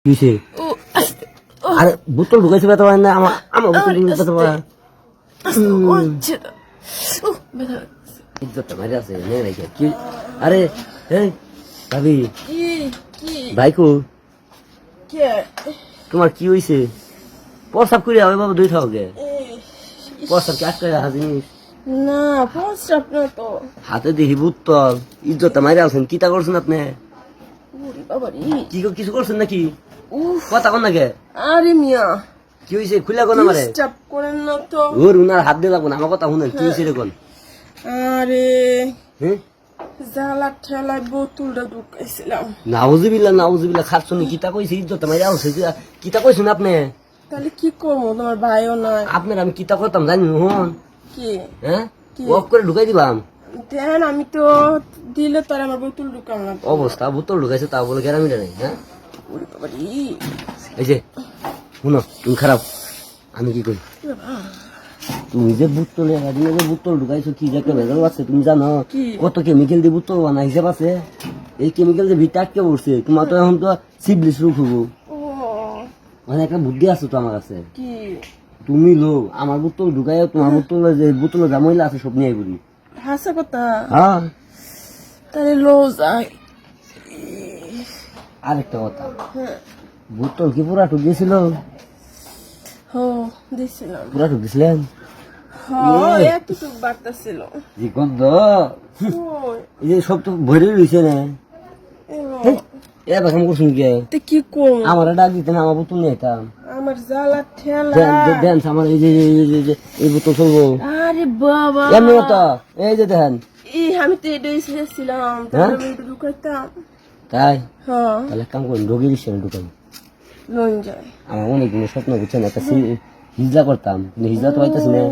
কিসে আরে বোতল ঢুকাইছে ব্যথা পায় না আমার বোতল ব্যথা পায় ইজ্জতটা মারি আছে নেই রেখে কি আরে এই ভাবি ভাইকু তোমার কি হইছে প্রসাব করে হবে বাবা দুই থাও গে প্রসাব কি আটকে রাখা জিনিস না প্রসাব না তো হাতে দেখি বোতল ইজ্জতটা মারি আছেন কিতা করছেন আপনি কি কিছু করছেন নাকি কথা কন নাকি আরে মিয়া কি হইছে খুলা কোন আমারে ডিস্টার্ব করেন না তো ওর উনার হাত দিয়ে লাগবো না আমার কথা শুনেন কি হইছে রে কোন আরে হ্যাঁ জালা ঠেলায় বোতলটা ঢুকাইছিলাম নাউজুবিল্লাহ খাচ্ছনি কিতা কইছে ইজ্জতটা মারি আছে কিতা কইছেন আপনি তাহলে কি করবো তোমার ভাইও নাই আপনার আমি কিতা করতাম জানি হন কি হ্যাঁ ওয়াক করে ঢুকাই দিলাম দেন আমি তো দিলে তার আমার বোতল ঢুকাম না অবস্থা বোতল ঢুকাইছে তা বলে গ্যারামিটা নেই হ্যাঁ ওরে বাবা রে এই যে শুনো তুমি খারাপ আমি কি করি তুমি যে বোতলে বোতল ঢুকাইছো কি যে একটা ভেজাল আছে তুমি জানো কত কেমিক্যাল দিয়ে বোতল বানা হিসাব আছে এই কেমিক্যাল যে ভিতরে আটকে পড়ছে তোমার তো এখন তো সিবলিশ রোগ হবো মানে একটা বুদ্ধি আছে তো আমার কাছে কি তুমি লো আমার বোতল ঢুকাই তোমার বোতলে যে বোতলে যা মহিলা আছে সব নিয়ে করি হাসা কথা হ্যাঁ তাহলে লো যাই আরেকটা কথা বোতল কি পুরা ঢুক গেছিল হো দিছিলাম পুরা ঢুক গেছিলেন এতটুক বার্তা ছিল যে গন্ধ এই যে সব তো ভরে রয়েছে না এবার করছুন কে কি করবো আমার ডাক দিতেন আমার বোতল নিয়ে যেতাম আমার জ্বালা ঠেলা দেন আমার এই যে এই বোতল চলবো আরে বাবা এমনি তো এই যে দেখেন আমি তো এটাই ছিলাম তাহলে আমি একটু ঢুকাইতাম তাই হ্যাঁ তাহলে কাম করুন রোগীর হিসেবে ঢুকান লন যায় আমার অনেক দিনের স্বপ্ন বুঝছেন একটা হিজলা করতাম কিন্তু হিজলা তো পাইতেছি না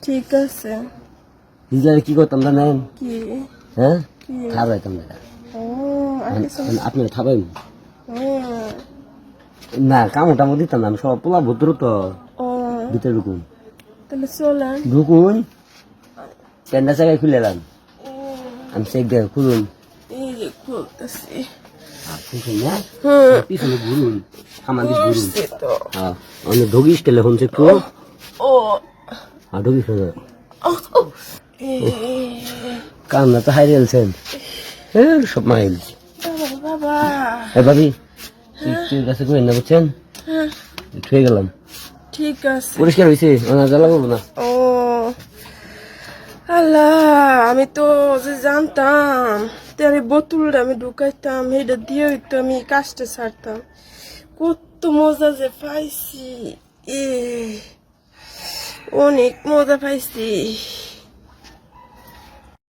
ঠিক আছে হিজলারে কি করতাম জানেন কি হ্যাঁ খাবাইতাম না আপনারা খাবেন না কামড় টামড় দিতাম না আমি সব পোলা ভদ্র তো ভিতরে ঢুকুন তাহলে চলেন ঢুকুন টেন্ডা জায়গায় খুলে এলাম আমি চেক দেখ খুলুন এই যে খুলতেছি খুলছেন না পিছনে ঘুরুন আমার দিকে ঘুরুন হ্যাঁ আমি ঢুকিস টেলে ফোন চেক করো ও আর ঢুকিস কান্না তো হারিয়ে এলছেন সব মাইল বাবা ভাবি ঠিক আছে করে না বুঝছেন ছুঁয়ে গেলাম ঠিক আছে পরিষ্কার হয়েছে জ্বালা করবো না ও আল্লাহ আমি তো যে জানতাম তারে বোতলটা আমি ঢুকাইতাম এটা দিয়ে হইতো আমি কাজটা ছাড়তাম কত মজা যে পাইছি অনেক মজা পাইছি